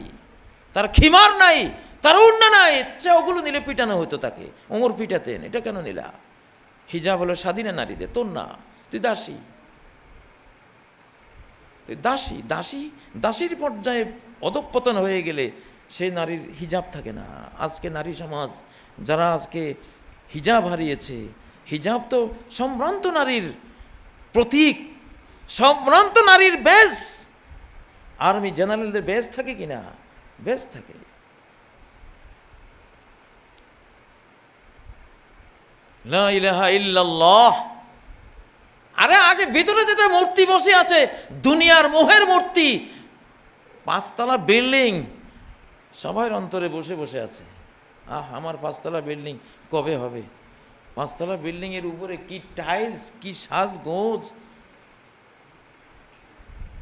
তার খিমার নাই, তার ওড়না নাই। ইচ্ছা ওগুলো নিলে পিটানো হতো তাকে, ওমর পিটাতেন। এটা কেন নিলা? হিজাব হলো স্বাধীনা নারীদের, তোর না, তুই দাসী। তুই দাসী, দাসীর পর্যায়ে অধঃপতন হয়ে গেলে সেই নারীর হিজাব থাকে না। আজকে নারী সমাজ যারা আজকে হিজাব হারিয়েছে, হিজাব তো সম্ভ্রান্ত নারীর প্রতীক, সম্ভ্রান্ত নারীর বেশ। আর্মি জেনারেলদের বেশ থাকে কিনা? বেশ থাকে। লা ইলাহা ইল্লাল্লাহ। আরে আগে ভিতরে যেটা মূর্তি বসে আছে, দুনিয়ার মোহের মূর্তি, 5 তলা বিল্ডিং, সবার অন্তরে বসে বসে আছে। আমার 5 তলা বিল্ডিং কবে হবে? 5 তলা বিল্ডিং এর উপরে কি টাইলস, কি সাজগোজ।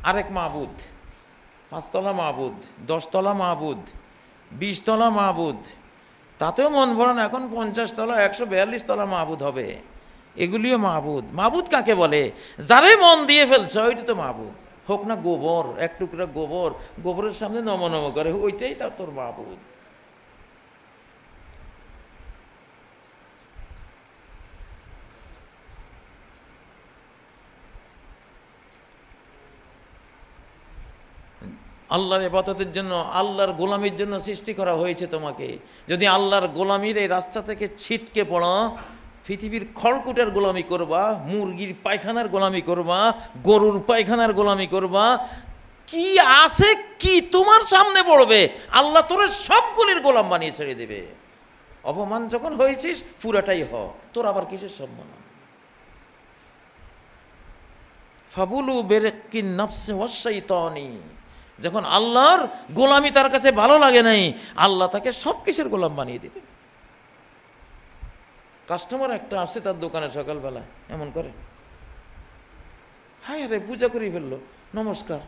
আরেক মাহবুদ, 5 তলা মাহবুদ, 10 তলা মাহবুদ, 20 তলা মাহবুদ, তাতেও মন ভরে না। এখন 50 তলা, 142 তলা মাহবুদ হবে। এগুলিও মাহবুদ। মাহবুদ কাকে বলে? যারে মন দিয়ে ফেলছে ওইটা তো মাহবুদ। হোক না গোবর, এক টুকরা গোবর, গোবরের সামনে নম নম করে, ওইটাই তার তোর মাহবুদ। আল্লাহর ইবাদতের জন্য, আল্লাহর গোলামির জন্য সৃষ্টি করা হয়েছে তোমাকে। যদি আল্লাহর গোলামির এই রাস্তা থেকে ছিটকে পড়ো, পৃথিবীর খড়কুটের গোলামি করবা, মুরগির পায়খানার গোলামি করবা, গরুর পায়খানার গোলামি করবা, কি আছে কি তোমার সামনে পড়বে, আল্লাহ তোর সবগুলির গোলাম বানিয়ে ছেড়ে দেবে। অপমান যখন হয়েছিস পুরাটাই হ, তোর আবার কিসের সম্মান? ফাবুলু বেরেকিন নফসে ওয়াশাইতানি। যখন আল্লাহর গোলামি তার কাছে ভালো লাগে নাই, আল্লাহ তাকে সব কিছুর গোলাম বানিয়ে দিলেন। কাস্টমার একটা আসে তার দোকানে সকালবেলা, এমন করে, হায় রে পূজা করি ফেললো, নমস্কার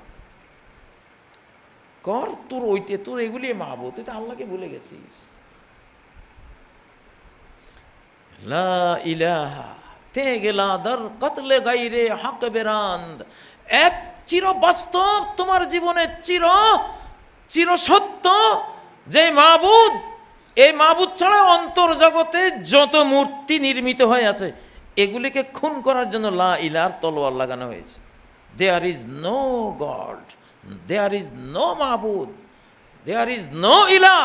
কর, তোর ওইটে, তোর এগুলি মাহবুদ, তুই তো আল্লাহকে ভুলে গেছিস। লা ইলাহা তে গেলা দর কতলে গাইরে হক বেরান্দ। এক চির বাস্তব তোমার জীবনে, চির সত্য যে মাহবুদ, এই মাহবুদ ছাড়া অন্তর্জগতে যত মূর্তি নির্মিত হয়ে আছে, এগুলিকে খুন করার জন্য লা ইলাহার তলোয়ার লাগানো হয়েছে। There is no God, there is no মাহবুদ, দেয়ার ইজ নো ইলাহ।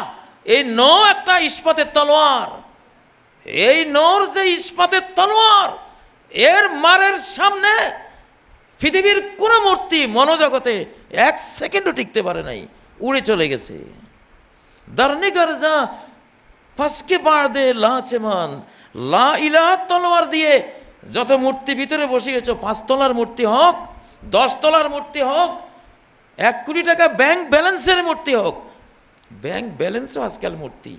এই নো একটা ইস্পাতের তলোয়ার। এই নোর যে ইস্পাতের তলোয়ার, এর মারের সামনে পৃথিবীর কোন মূর্তি মনোজগতে 1 সেকেন্ডও টিকতে পারে নাই, উড়ে চলে গেছে। দারনিগার যা ফাসকে বাড়দে লাচেমান। লা ইলাহা তলোয়ার দিয়ে যত মূর্তি ভিতরে বসিয়েছ, 5 তলার মূর্তি হোক, 10 তলার মূর্তি হোক, 1 কোটি টাকা ব্যাংক ব্যালেন্সের মূর্তি হোক, ব্যাংক ব্যালেন্সও আজকাল মূর্তি।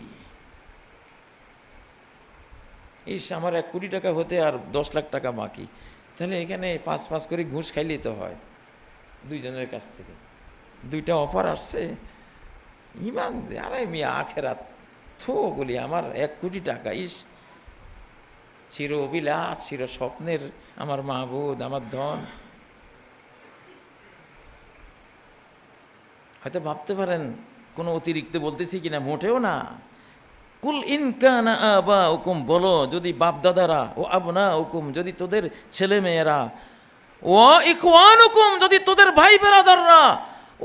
ইস, আমার 1 কোটি টাকা হতে আর 10 লাখ টাকা বাকি, তাহলে এখানে 5 করে ঘুষ খাইলেই তো হয় দুইজনের কাছ থেকে। 2টা অফার আসছে, ইমান আরে মিয়া আখেরাত থো বলি, আমার 1 কোটি টাকা, ইস চির অভিলাষ, চির স্বপ্নের আমার মাহবুদ, আমার ধন। হয়তো ভাবতে পারেন কোনো অতিরিক্ত বলতেছি কিনা, মোটেও না। কুল ইন কানা আবাউকুম, বলো যদি বাপ দাদারা, ও আবনাউকুম যদি তোদের ছেলে মেয়েরা, ও ইখওয়ানুকুম যদি তোদের ভাই বেরাদাররা,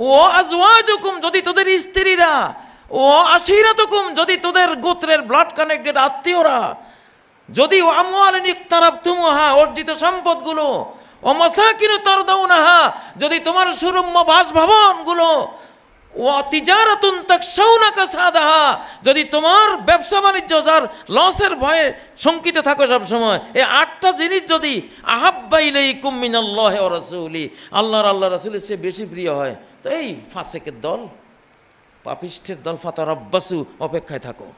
ও আজওয়াজুকুম যদি তোদের স্ত্রীরা, ও আশিরাতুকুম যদি তোদের গোত্রের ব্লাড কানেক্টেড আত্মীয়রা, যদি ও আমওয়ালিন ইকতারাবতুমুহা অর্জিত সম্পদগুলো, ও মাসাকিনু তারদাউনাহা যদি তোমার সুরম্য বাসভবনগুলো, ও তিজারাতুন তাকশাউনা কাসাদাহা যদি তোমার ব্যবসা বাণিজ্য যার লসের ভয়ে শঙ্কিত থাকো সব সময়, এই 8টা জিনিস যদি আহাব্বা ইলাইকুম মিনাল্লাহি ওয়া রাসূলি, আল্লাহ রাসূলের চেয়ে বেশি প্রিয় হয়, তো এই ফাসেকের দল, পাপিষ্ঠের দল, ফাতারাব্বাসু অপেক্ষায় থাকো,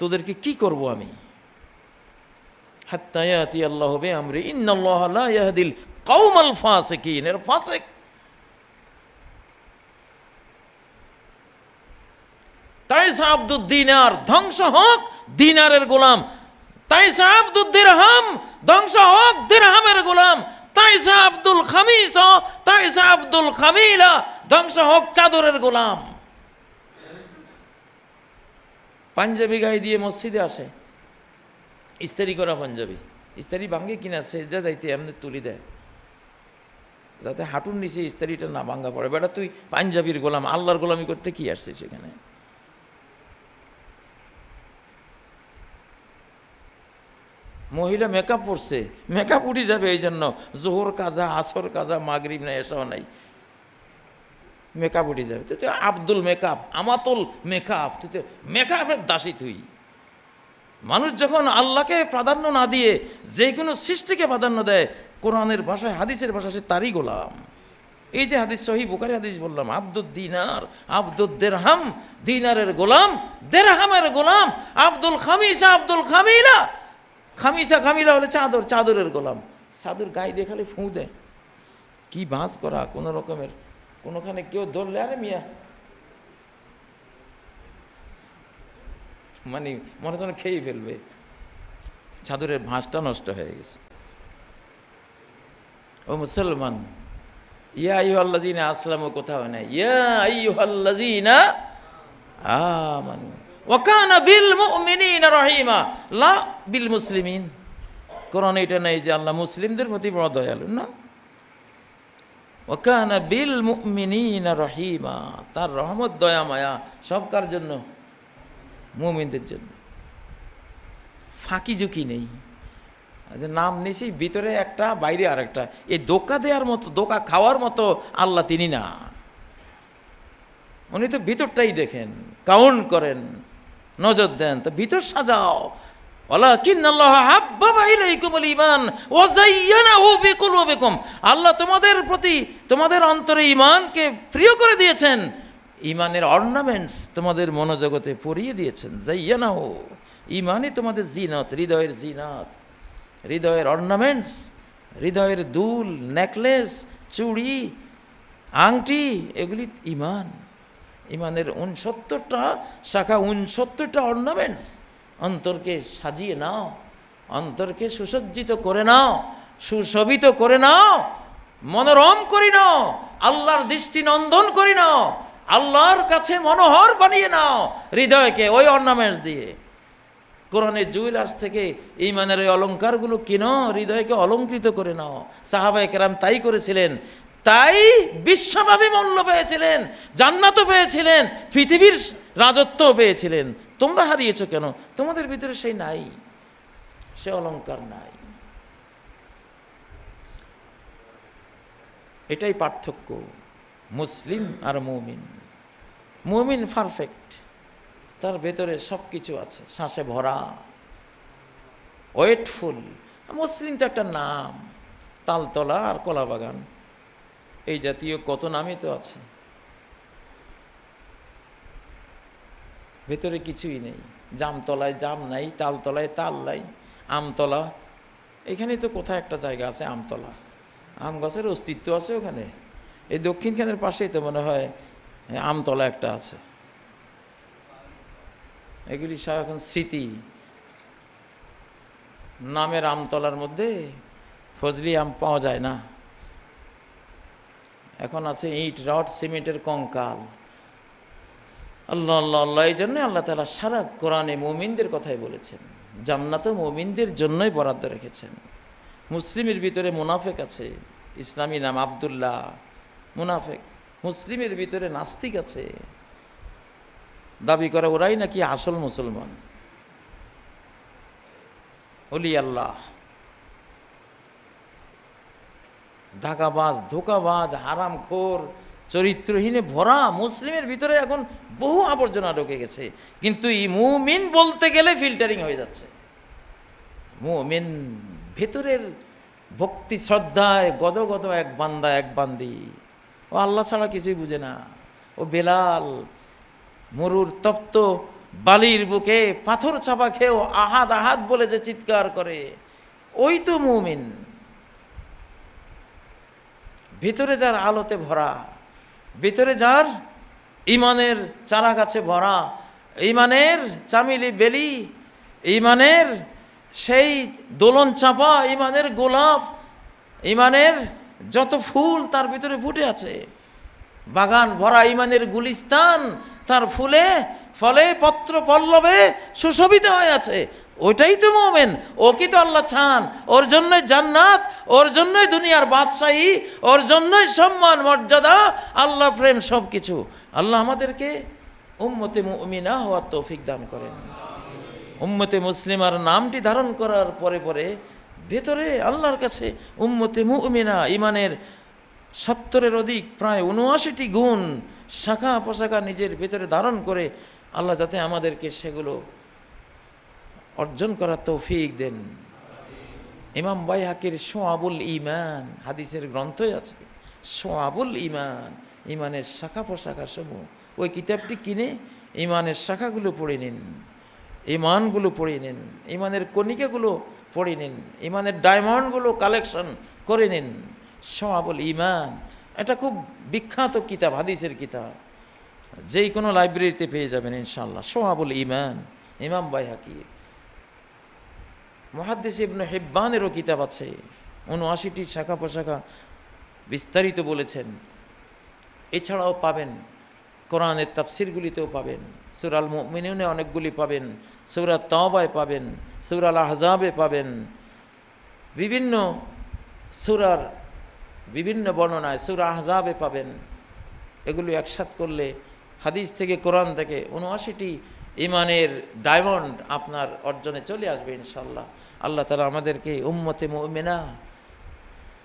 তোদেরকে কি করব আমি। হাত্তা ইয়াতি আল্লাহু বিআমরি ইন্নাল্লাহা লা ইয়াহদিল কওমাল ফাসিকিন, এর ফাসিক। তাইসা আব্দুদ দিনার, ধ্বংস হোক দিনারের গোলাম। তাইসা আব্দুদ দিরহাম, ধ্বংস হোক দিরহামের গোলাম। তাইসা আব্দুল খামিস, তাইসা আব্দুল খামিলা, ধ্বংস হোক চাদরের গোলাম। পাঞ্জাবি গায়ে দিয়ে মসজিদে আসে, ইস্তারি করা পাঞ্জাবি, ইস্তারি ভাঙ্গে কিনা সেজা যাইতে এমনি তুলি দেয় যাতে হাঁটুর নিচে ইস্তারিটা না ভাঙ্গা পড়ে। বেটা তুই পাঞ্জাবির গোলাম, আল্লাহর গোলামি করতে কি আসছিস সেখানে? মহিলা মেকআপ পরছে, মেকআপ উঠে যাবে এই জন্য জোহর কাজা, আসর কাজা, মাগরিব নাই, এসব নাই, মেকআপ উঠে যাবে। তুই তো আব্দুল মেকআপ, আমাতুল মেকআপ, তুই তো মেকআপের দাসী। তুই মানুষ যখন আল্লাহকে প্রাধান্য না দিয়ে যে কোনো সৃষ্টিকে প্রাধান্য দেয়, কোরআনের ভাষায় হাদিসের ভাষায় সে তারই গোলাম। এই যে হাদিস, সহিহ বুখারী হাদিস বললাম, আব্দুদ দিনার, আব্দুদ দিরহাম, দিনারের গোলাম, দিরহামের গোলাম, আব্দুল খামিসা, আব্দুল খামিলা, খামিসা খামিলা হলে চাদর, চাদরের গোলাম। চাদর গায়ে দিয়ে খালি ফুঁ দেয়, কি বাঁশ করা কোনো রকমের, কোনোখানে কেউ ধরলে আরে মিয়া মানে মনে হয় খেয়ে ফেলবে, চাদরের ভাঁজটা নষ্ট হয়ে গেছে। ও মুসলমান, ইয়া আইয়ুহাল্লাযীনা আসলামু কোথাও নাই, ইয়া আইয়ুহাল্লাযীনা আমানু ওয়া কানা বিল মুমিনিনা রহিমা, লা বিল মুসলিমিন। কোরআনে এটা নেই যে আল্লাহ মুসলিমদের প্রতি বড় দয়ালু, না। ওয়া কানা বিল মুমিনিনা রহিমা, তার রহমত দয়া মায়া সব কার জন্য? মুমিনদের জন্য। ফাঁকি ঝুঁকি নেই, যে নাম নিছি ভিতরে একটা বাইরে আরেকটা, এই ধোঁকা দেওয়ার মতো, ধোঁকা খাওয়ার মতো আল্লাহ তিনি না। উনি তো ভিতরটাই দেখেন, কাউন্ট করেন, নজর দেন, তো ভিতর সাজাও। ওয়ালাকিন্নাল্লাহা হাব্বাবা ইলাইকুমুল ঈমান ওয়া যায়্যানাহু বিকুলুবিকুম, আল্লাহ তোমাদের প্রতি, তোমাদের অন্তরে ঈমানকে প্রিয় করে দিয়েছেন, ঈমানের অর্নামেন্টস তোমাদের মনোজগতে পরিয়ে দিয়েছেন। যায়্যানাহু, ঈমানই তোমাদের জিনাত, হৃদয়ের জিনাত, হৃদয়ের অর্নামেন্টস, হৃদয়ের দুল, নেকলেস, চুড়ি, আংটি, এগুলি ঈমান। ঈমানের 69টা শাখা, 69টা অর্নামেন্টস। অন্তরকে সাজিয়ে নাও, অন্তরকে সুসজ্জিত করে নাও, সুশোভিত করে নাও, মনোরম করে নাও, আল্লাহর দৃষ্টি নন্দন করে নাও, আল্লাহর কাছে মনোহর বানিয়ে নাও হৃদয়কে ওই অর্নামেন্টস দিয়ে। কোরআনের জুয়েলার্স থেকে ঈমানের ওই অলঙ্কারগুলো কিনো, হৃদয়কে অলঙ্কৃত করে নাও। সাহাবায়ে কেরাম তাই করেছিলেন, তাই বিশ্বব্যাপী মূল্য পেয়েছিলেন, জান্নাতও পেয়েছিলেন, পৃথিবীর রাজত্বও পেয়েছিলেন। তোমরা হারিয়েছ কেন? তোমাদের ভিতরে সেই নাই, সে অলঙ্কার নাই। এটাই পার্থক্য মুসলিম আর মুমিন। মুমিন পারফেক্ট, তার ভেতরে সব কিছু আছে, শ্বাসে ভরা, ওয়েটফুল। মুসলিম তো একটা নাম, তালতলা আর কলাবাগান, এই জাতীয় কত নামই তো আছে। ভেতরে কিছুই নেই। জামতলায় জাম নাই, তালতলায় তাল নাই, আমতলা এখানে তো কোথায় একটা জায়গা আছে আমতলা, আম গাছের অস্তিত্ব আছে ওখানে। এই দক্ষিণখানের পাশেই তো মনে হয় আমতলা একটা আছে। এগুলি সব এখন স্মৃতি। নামের আমতলার মধ্যে ফজলি আম পাওয়া যায় না, এখন আছে ইট রড সিমেন্টের কঙ্কাল। আল্লাহ আল্লাহ আল্লাহ, এই জন্যই আল্লাহ তাআলা সারা কোরআনে মুমিনদের কথাই বলেছেন। জান্নাতও মুমিনদের জন্যই বরাদ্দ রেখেছেন। মুসলিমের ভিতরে মুনাফেক আছে, ইসলামী নাম আব্দুল্লাহ, মুনাফেক। মুসলিমের ভিতরে নাস্তিক আছে, দাবি করে ওরাই নাকি আসল মুসলমান, ওলি আল্লাহ। দাগাবাজ, ধোকাবাজ, হারামখোর, চরিত্রহীনে ভরা মুসলিমের ভিতরে এখন বহু আবর্জনা ঢুকে গেছে। কিন্তু এই মুমিন বলতে গেলে ফিল্টারিং হয়ে যাচ্ছে। মুমিন ভেতরের ভক্তি শ্রদ্ধায় গদগদ এক বান্দা, এক বান্দি। ও আল্লাহ ছাড়া কিছুই বুঝে না। ও বেলাল মরুর তপ্ত বালির বুকে পাথর চাপা খেয়েও আহাদ আহাদ বলে যে চিৎকার করে, ওই তো মুমিন। ভিতরে যার আলোতে ভরা, ভিতরে যার ইমানের চারা গাছে ভরা, ইমানের চামিলি বেলি, ইমানের সেই দোলন চাপা, ইমানের গোলাপ, ইমানের যত ফুল তার ভিতরে ফুটে আছে, বাগান ভরা ইমানের গুলিস্তান তার ফুলে ফলে পত্র পল্লবে সুশোভিত হয়ে আছে। ওইটাই তো মুমিন। ও কি তো আল্লাহ চান, ওর জন্যই জান্নাত, ওর জন্যই দুনিয়ার বাদশাহী, ওর জন্যই সম্মান মর্যাদা, আল্লাহ প্রেম সব কিছু। আল্লাহ আমাদেরকে উম্মতে মুমিনা হওয়ার তৌফিক দান করেন। উম্মতে মুসলিমার নামটি ধারণ করার পরে পরে ভেতরে আল্লাহর কাছে উম্মতে মুমিনা ইমানের 70-এর অধিক, প্রায় 79টি গুণ শাখা পোশাখা নিজের ভেতরে ধারণ করে আল্লাহ যাতে আমাদেরকে সেগুলো অর্জন করার তৌফিক দেন। ইমাম বাইহাকির শোয়াবুল ঈমান হাদিসের গ্রন্থই আছে, শোয়াবুল ঈমান, ইমানের শাখা পোশাখা সমূহ। ওই কিতাবটি কিনে ইমানের শাখাগুলো পড়ে নিন, ইমানগুলো পড়ে নিন, ইমানের কণিকাগুলো পড়ে নিন, ইমানের ডায়মন্ডগুলো কালেকশন করে নিন। শোয়াবুল ঈমান এটা খুব বিখ্যাত কিতাব, হাদিসের কিতাব, যেই কোনো লাইব্রেরিতে পেয়ে যাবেন ইনশাআল্লাহ। শোয়াবুল ঈমান ইমাম বাইহাকির। মুহাদ্দিস ইবনে হিব্বানেরও কিতাব আছে, 79টি শাখা পোশাখা বিস্তারিত বলেছেন। এছাড়াও পাবেন কোরআনের তাফসিরগুলিতেও পাবেন, সূরা আল মুমিনুনে অনেকগুলি পাবেন, সূরা তাওবায় পাবেন, সূরা আল আহজাবে পাবেন, বিভিন্ন সূরার বিভিন্ন বর্ণনায় সূরা আহজাবে পাবেন। এগুলো একসাথ করলে হাদিস থেকে কোরআন থেকে 79টি ইমানের ডায়মন্ড আপনার অর্জনে চলে আসবে ইনশাআল্লাহ। আল্লাহ তাআলা আমাদেরকে উম্মতে মুমিনা,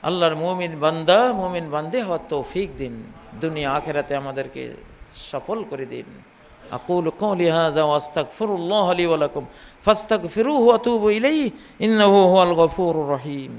আল্লাহর মুমিন বান্দা, মুমিন বান্দে হওয়ার তৌফিক দিন, দুনিয়া আখিরাতে আমাদেরকে সফল করে দিন। আকুলু কওলি হাযা ওয়া আস্তাগফিরুল্লাহ লি ওয়া লাকুম ফাস্তাগফিরুহু ওয়া তুবু ইলাইহি ইন্নাহু হুয়াল গফুরুর রহিম।